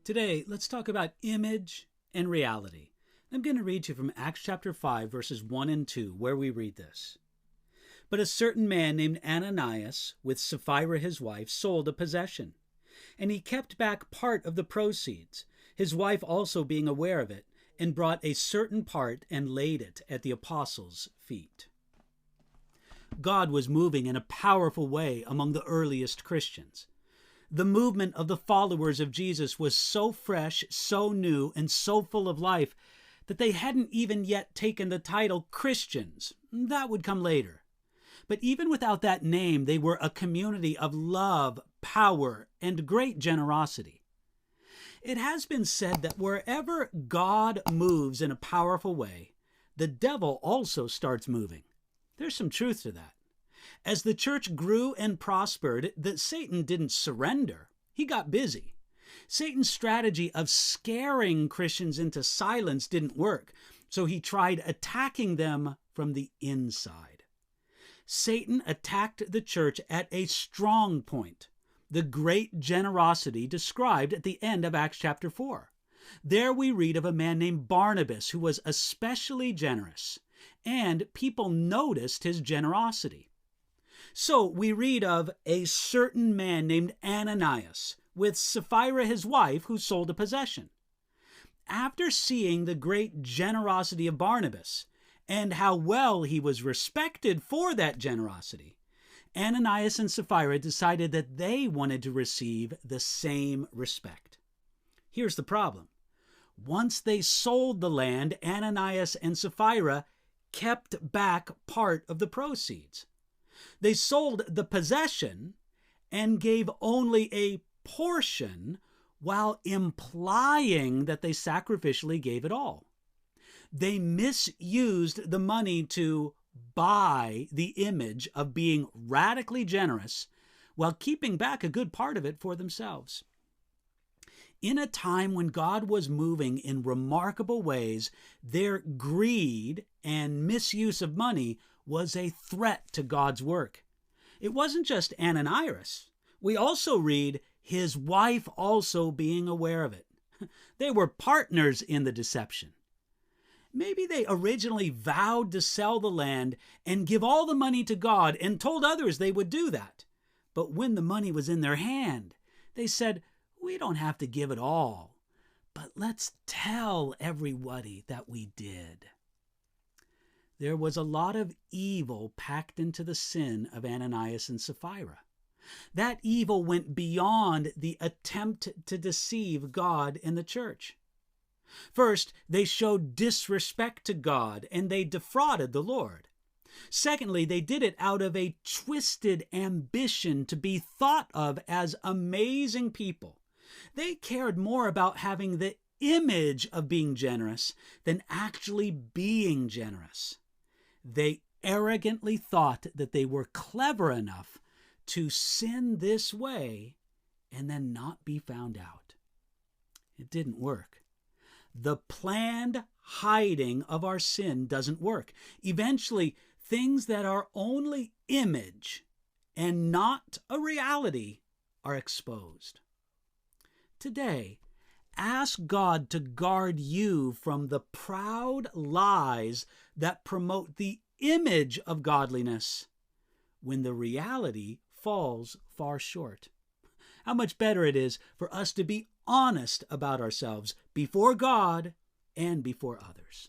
Today, let's talk about image and reality. I'm going to read to you from Acts chapter 5, verses 1 and 2, where we read this. But a certain man named Ananias, with Sapphira his wife, sold a possession, and he kept back part of the proceeds, his wife also being aware of it, and brought a certain part and laid it at the apostles' feet. God was moving in a powerful way among the earliest Christians. The movement of the followers of Jesus was so fresh, so new, and so full of life that they hadn't even yet taken the title Christians. That would come later. But even without that name, they were a community of love, power, and great generosity. It has been said that wherever God moves in a powerful way, the devil also starts moving. There's some truth to that. As the church grew and prospered, Satan didn't surrender. He got busy. Satan's strategy of scaring Christians into silence didn't work, so he tried attacking them from the inside. Satan attacked the church at a strong point, the great generosity described at the end of Acts chapter 4. There we read of a man named Barnabas who was especially generous, and people noticed his generosity. So we read of a certain man named Ananias, with Sapphira his wife, who sold a possession. After seeing the great generosity of Barnabas, and how well he was respected for that generosity, Ananias and Sapphira decided that they wanted to receive the same respect. Here's the problem. Once they sold the land, Ananias and Sapphira kept back part of the proceeds. They sold the possession and gave only a portion while implying that they sacrificially gave it all. They misused the money to buy the image of being radically generous while keeping back a good part of it for themselves. In a time when God was moving in remarkable ways, their greed and misuse of money was a threat to God's work. It wasn't just Ananias. We also read his wife also being aware of it. They were partners in the deception. Maybe they originally vowed to sell the land and give all the money to God and told others they would do that. But when the money was in their hand, they said, "We don't have to give it all, but let's tell everybody that we did." There was a lot of evil packed into the sin of Ananias and Sapphira. That evil went beyond the attempt to deceive God and the church. First, they showed disrespect to God and they defrauded the Lord. Secondly, they did it out of a twisted ambition to be thought of as amazing people. They cared more about having the image of being generous than actually being generous. They arrogantly thought that they were clever enough to sin this way and then not be found out. It didn't work. The planned hiding of our sin doesn't work. Eventually, things that are only image and not a reality are exposed. Today, ask God to guard you from the proud lies that promote the image of godliness when the reality falls far short. How much better it is for us to be honest about ourselves before God and before others.